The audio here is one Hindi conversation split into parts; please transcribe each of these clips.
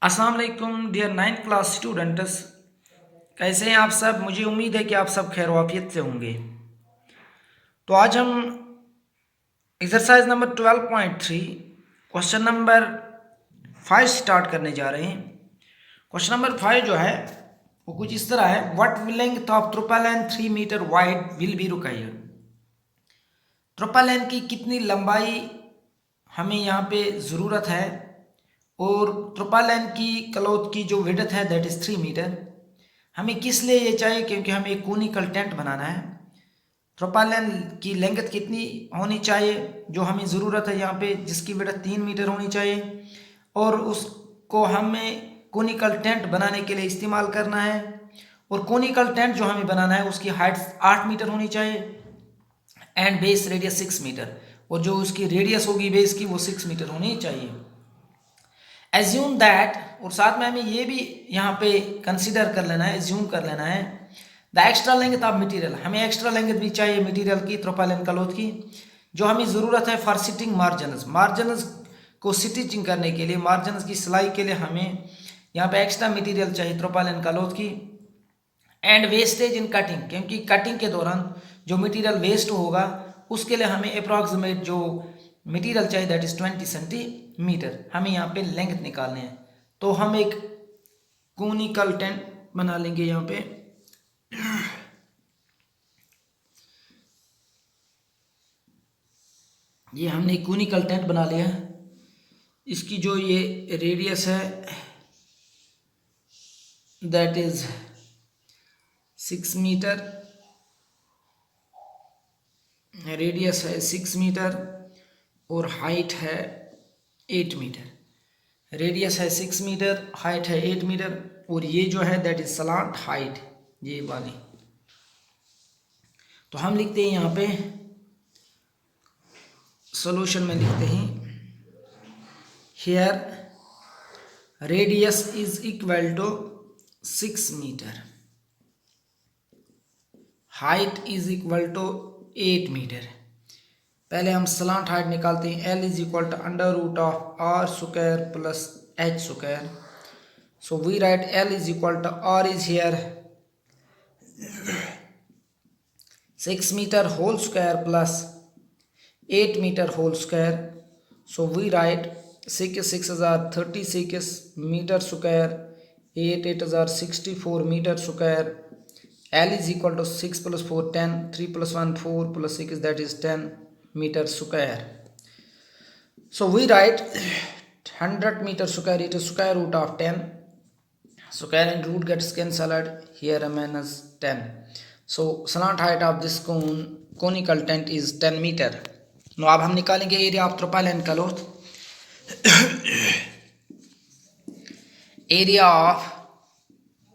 अस्सलाम वालेकुम डियर 9th क्लास स्टूडेंट्स। कैसे हैं आप सब? मुझे उम्मीद है कि आप सब खैर वाफियत से होंगे। तो आज हम exercise number 12.3 question number 5 start करने जा रहे हैं। क्वेश्चन नंबर 5 जो है वो कुछ इस तरह है। What length of tarpaulin 3 metre wide will be required. Tarpaulin की कितनी लंबाई हमें यहाँ पे ज़रूरत है और ट्रोपालाइन की क्लॉथ की जो विड्थ है दैट इज़ 3 मीटर। हमें किस लिए ये चाहिए? क्योंकि हमें एक कोनिकल टेंट बनाना है। ट्रोपालाइन की लेंथ कितनी होनी चाहिए जो हमें ज़रूरत है यहाँ पे, जिसकी विड्थ 3 मीटर होनी चाहिए और उसको हमें कोनिकल टेंट बनाने के लिए इस्तेमाल करना है। और कोनिकल टेंट जो हमें बनाना है उसकी हाइट 8 मीटर होनी चाहिए एंड बेस रेडियस 6 मीटर, और जो उसकी रेडियस होगी बेस की वो 6 मीटर होनी चाहिए। एज्यूम दैट, और साथ में हमें ये भी यहाँ पे कंसिडर कर लेना है, एज्यूम कर लेना है the extra length of material. हमें एक्स्ट्रा लेंथ भी चाहिए मटेरियल की, ट्रोपालाइन क्लॉथ की, जो हमें ज़रूरत है फॉर सिटिंग मार्जिनस। मार्जिनस को स्टिचिंग करने के लिए, मार्जिनस की सिलाई के लिए हमें यहाँ पे एक्स्ट्रा मटेरियल चाहिए ट्रोपालाइन क्लॉथ की। एंड वेस्टेज इन कटिंग, क्योंकि कटिंग के दौरान जो मटेरियल वेस्ट होगा उसके लिए हमें अप्रॉक्सीमेट जो मटेरियल चाहिए दैट इज़ 20 सेंटीमीटर। हमें यहाँ पे लेंथ निकालने हैं। तो हम एक कोनिकल टेंट बना लेंगे यहाँ पे। ये हमने कोनिकल टेंट बना लिया है। इसकी जो ये रेडियस है दैट इज़ 6 मीटर, रेडियस है 6 मीटर और हाइट है 8 मीटर। रेडियस है 6 मीटर, हाइट है 8 मीटर, और ये जो है दैट इज स्लांट हाइट, ये वाली। तो हम लिखते हैं यहाँ पे सॉल्यूशन में लिखते हैं here radius is equal to 6 metre, height is equal to 8 metre. पहले हम स्लांट हाइट निकालते हैं। L is equal to under root of r square plus h square. So we write L is equal to R is here 6 metre whole square plus 8 metre whole square. So we write 6 metre square, 8 64 metre square. L is equal to 6 plus 4 10, 3 plus 1 4 plus 6 that is 10 meter square. So we write 100 meter square, it is square root of 10. Square and root gets cancelled, here minus 10. So slant height of this conical tent is 10 meter. Now अब हम निकालेंगे area of tarpaulin cloth. Area of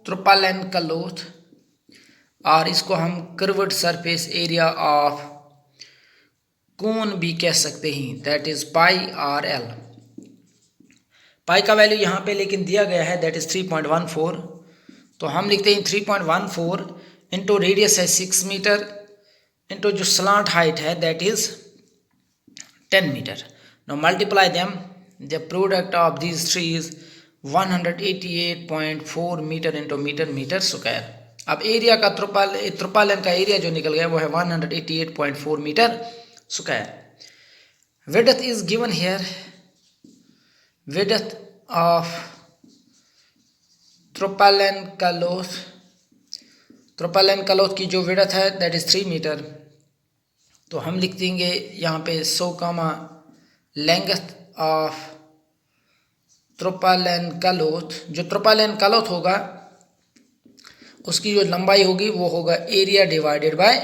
tarpaulin cloth, और इसको हम curved surface area of cone भी कह सकते हैं, that is pi r l. Pi का वैल्यू यहाँ पे लेकिन दिया गया है दैट इज 3.14। तो हम लिखते हैं 3.14 इंटू रेडियस है 6 मीटर इंटू जो स्लांट हाइट है that is 10 metre. No multiply them, the product of these three is 188.4 metre into metre metre square. अब एरिया का ट्रोपालाइन का एरिया जो निकल गया वो है 188.4 metre square. Width is given here, width of tarpaulin cloth की जो विड्थ है दैट इज 3 मीटर। तो हम लिख देंगे यहाँ पे 100 कामा लेंथ ऑफ ट्रोपालाइन क्लॉथ। जो ट्रोपालाइन क्लॉथ होगा उसकी जो लंबाई होगी वो होगा एरिया डिवाइडेड बाय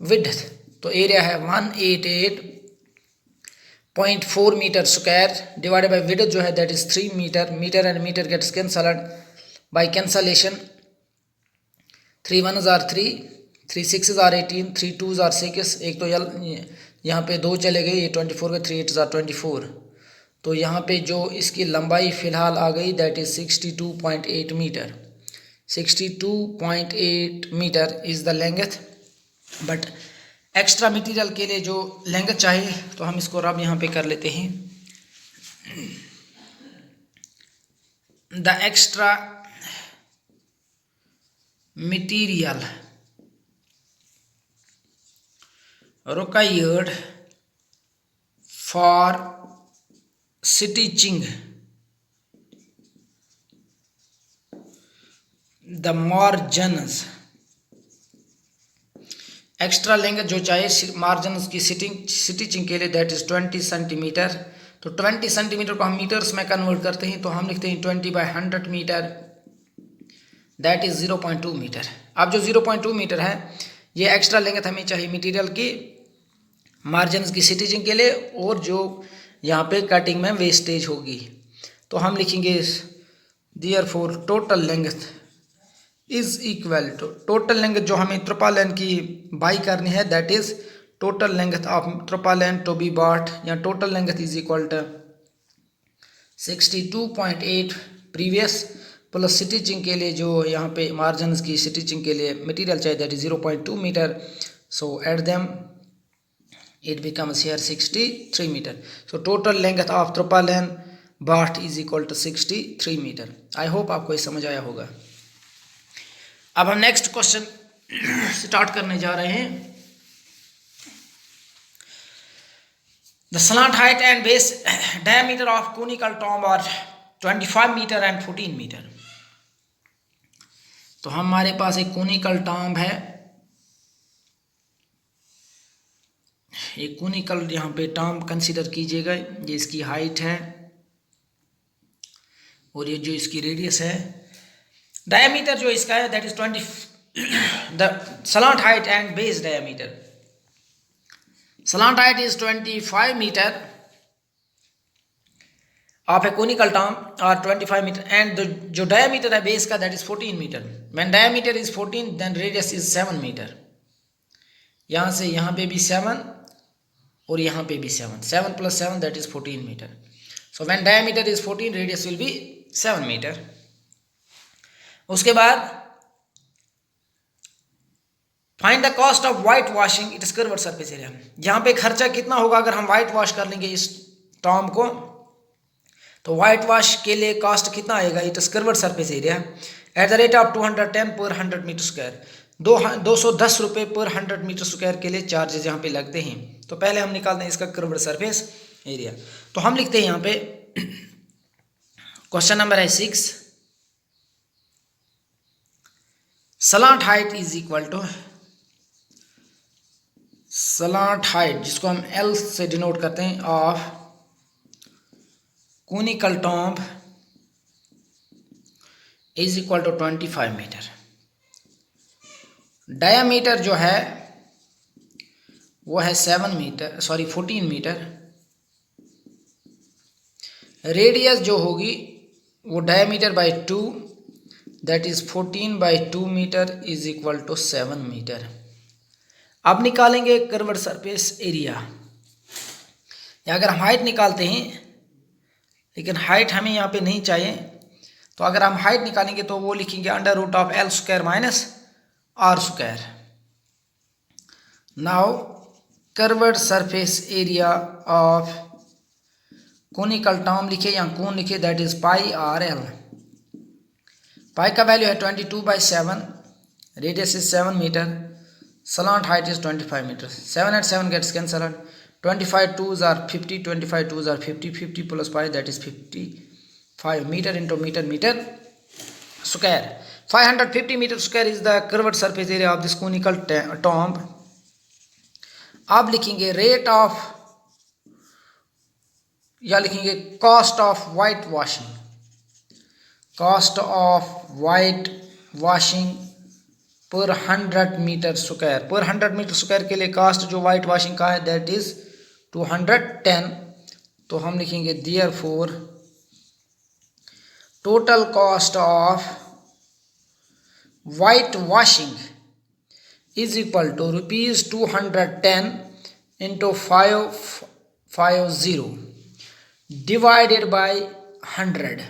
विड्थ। तो एरिया है 188.4 metre square divided by width जो है that is 3 metre. Metre and metre gets cancelled by cancellation. 3 1s are 3, 3 6s are 18, 3 2s are 6। एक तो यहाँ पे 2 चले गए, ये 24 का 3 8s are 24। तो यहाँ पे जो इसकी लंबाई फ़िलहाल आ गई that is 62.8 metre. 62.8 metre is the length. But extra material के लिए जो लेंथ चाहिए तो हम इसको रब यहाँ पे कर लेते हैं। the extra material required for stitching the margins, extra लेंगे जो चाहिए मार्जिन की स्टिचिंग के लिए, दैट इज 20 सेंटीमीटर। तो 20 सेंटीमीटर को हम मीटर्स में कन्वर्ट करते हैं, तो हम लिखते हैं 20/100 मीटर, दैट इज 0.2 मीटर। अब जो 0.2 मीटर है ये एक्स्ट्रा लेंथ हमें चाहिए मटेरियल की मार्जिन की स्टिचिंग के लिए, और जो यहाँ पे कटिंग में वेस्टेज होगी। तो हम लिखेंगे therefore total length is equal to, total length जो हमें ट्रिपल की बाई करनी है, that is total length of ट्रिपल टू बी बॉट, या total length is equal to 62.8 previous plus stitching के लिए जो यहाँ पे मार्जिन की स्टिचिंग के लिए मटेरियल चाहिए, that is 0.2 metre. So at them it becomes here 63 meter. So total length of triple N BART is equal to 63 meter. I hope आपको ये समझ आया होगा। अब हम नेक्स्ट क्वेश्चन स्टार्ट करने जा रहे हैं। The slant height and base diameter of conical tomb are 25 meter and 14 meter. तो हमारे पास एक कोनिकल टॉम्ब है, एक कोनिकल यहाँ पे टॉम्ब कंसीडर कीजिएगा, ये इसकी हाइट है और ये जो इसकी रेडियस है। डायमीटर जो इसका है that is 20, the slant height and base diameter, slant height is 25 metre of a conical tomb और 25 मीटर, एंड जो डायमीटर है बेस का that is 14 metre. When diameter is 14 then radius is 7 metre. यहाँ से यहाँ पे भी 7 और यहाँ पे भी 7, 7 + 7 that is 14 metre. So when diameter is 14 radius will be 7 metre. उसके बाद find the cost of white washing it is curved surface area. यहाँ पे खर्चा कितना होगा अगर हम वाइट वॉश कर लेंगे इस टॉम्ब को, तो वाइट वॉश के लिए कॉस्ट कितना आएगा, it is curved surface area at the rate of 210 पर 100 मीटर स्क्वायर। 210 रुपये पर 100 मीटर स्क्वायर के लिए चार्जेस यहाँ पे लगते हैं। तो पहले हम निकालते हैं इसका कर्व्ड सरफेस एरिया। तो हम लिखते हैं यहाँ पे क्वेश्चन नंबर है 6, slant height is equal to, slant height जिसको हम L से डिनोट करते हैं of conical tomb is equal to 25 metre. Diameter जो है वो है 14 मीटर। रेडियस जो होगी वो diameter by 2 that is 14/2 metre is equal to 7 metre. अब निकालेंगे कर्व्ड सरफेस एरिया, या अगर हम हाइट निकालते हैं, लेकिन हाइट हमें यहाँ पे नहीं चाहिए, तो अगर हम हाइट निकालेंगे तो वो लिखेंगे √L² - R²। Now curved surface area of conical tomb लिखे या कोन लिखे, दैट इज πRL। पाई का वैल्यू है 22/7, radius is 7 metre, slant height is 25 metre. 7 and 7 gets cancelled, 25 2s are 50, 25 2s are 50, 50 plus pi that is 55 meter into meter square। 550 meter square is the curved surface area of this conical tomb। अब लिखेंगे रेट ऑफ, या लिखेंगे cost of white washing, cost of white washing पर 100 मीटर स्क्वायर। पर 100 मीटर स्क्वायर के लिए कॉस्ट जो वाइट वॉशिंग का है दैट इज 210। तो हम लिखेंगे therefore total cost of white washing is equal to ₹210 into 550 divided by 100.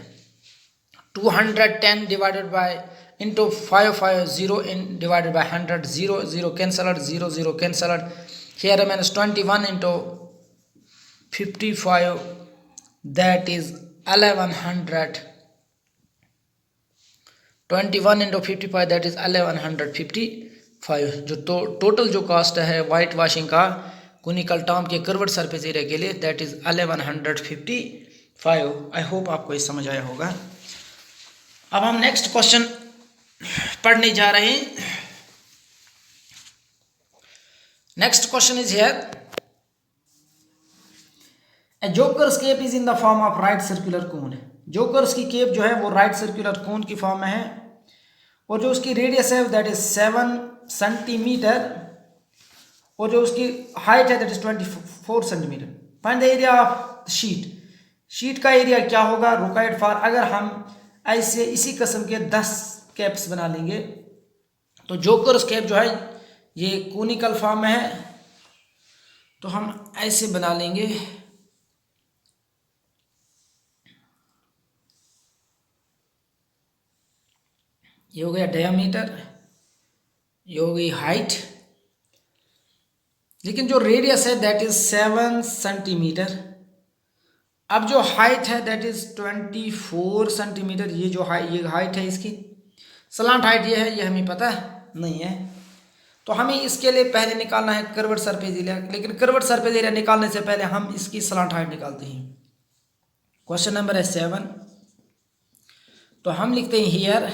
210 divided by into 550 in divided by 100, 0 0 cancelled, 0 0 cancelled. Here remains 21 into 55, that is 1100 21 into 55 that is 1155। जो टोटल जो कास्ट है वाइट वॉशिंग का कोनिकल टॉम के कर्व्ड सरफेस एरिया के लिए दैट इज़ 1155। आई होप आपको ये समझ आया होगा। अब हम नेक्स्ट क्वेश्चन पढ़ने जा रहे हैं। Next question is here, a jokers cap is in the form of right circular cone. Jokers की केप जो है वो राइट सर्कुलर कोन की फॉर्म में है और जो उसकी रेडियस है दैट इज 7 सेंटीमीटर और जो उसकी हाइट है that is 24 centimetre. Find the area of sheet. Sheet का एरिया क्या होगा रिक्वायर्ड फॉर, अगर हम ऐसे इसी किस्म के 10 कैप्स बना लेंगे तो जोकर्स कैप जो है ये कोनिकल फॉर्म में है तो हम ऐसे बना लेंगे। ये हो गया डायमीटर, ये हो गई हाइट, लेकिन जो रेडियस है दैट इज 7 सेंटीमीटर। अब जो हाइट है दैट इज 24 सेंटीमीटर। ये जो ये हाइट है इसकी, सलांट हाइट ये है, ये हमें पता नहीं है। तो हमें इसके लिए पहले निकालना है कर्व्ड सरफेस एरिया, लेकिन कर्व्ड सरफेस एरिया निकालने से पहले हम इसकी सलांट हाइट निकालते हैं। क्वेश्चन नंबर है 7। तो हम लिखते हैं हियर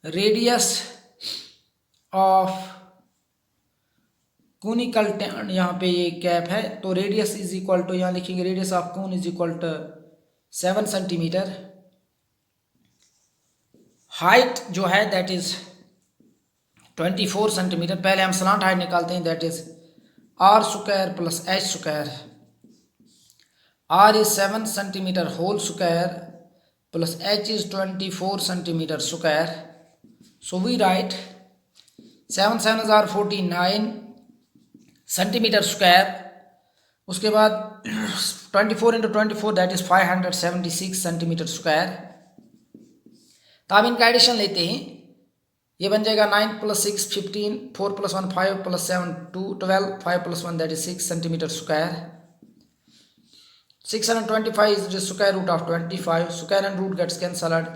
रेडियस ऑफ कोनिकल, यहाँ पे ये कैप है तो रेडियस इज इक्वल टू, यहाँ लिखेंगे radius of cone is equal to 7 centimetre. Height जो है दैट इज 24 सेंटीमीटर। पहले हम सलांट हाइट निकालते हैं that is r square plus h square. R is 7 centimetre whole square plus h is 24 centimetre square. So we write 7 7 are 49 centimetre square. उसके बाद 24 into 24 that is 576 centimetre square. तो आप इनका एडिशन लेते हैं, ये बन जाएगा 9 + 6 15, 4 + 1 5 + 7 2 12, 5 + 1 that is 6 centimetre square. 625 is the square root of 25. Square and root gets cancelled.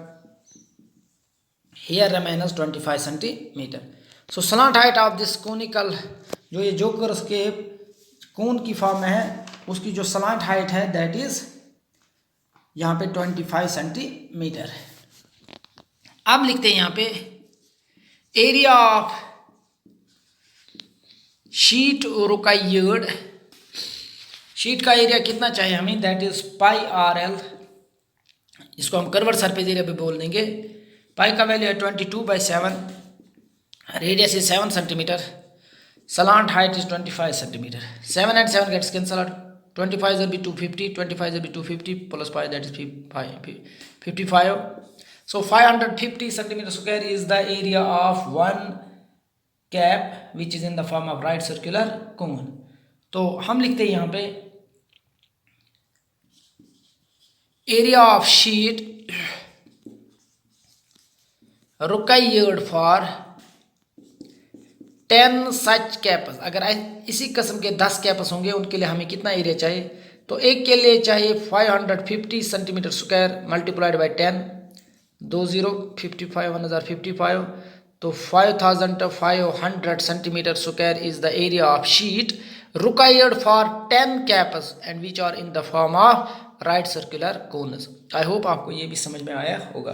Here remains 25 centimeter. So slant height of this conical, जो ये जोकर्स के कोन की फॉर्म में है उसकी जो सलांट हाइट है दैट इज यहाँ पे 25 सेंटीमीटर। अब लिखते हैं यहाँ पे area of sheet required. Sheet का एरिया कितना चाहिए हमें that is pi r L. इसको हम कर्व्ड सरफेस एरिया पे बोल देंगे। पाई का वैल्यू है 22/7, radius is 7 centimetre, slant height is 25 centimetre. 7 and 7 gets cancelled. 25 will be 250, 25 will be 250 plus 5 that is 55. So 550 centimeter square is the area of one cap which is in the form of right circular cone. तो हम लिखते हैं यहाँ पे area of sheet required for 10 such caps. अगर इसी किस्म के 10 कैप्स होंगे उनके लिए हमें कितना एरिया चाहिए, तो एक के लिए चाहिए 550 सेंटीमीटर स्क्वायर मल्टीप्लाइड बाई 10, 20 55 1055, तो 5500 centimetre square is the area of sheet required for 10 caps and which are in the form of right circular cones. I hope आपको ये भी समझ में आया होगा।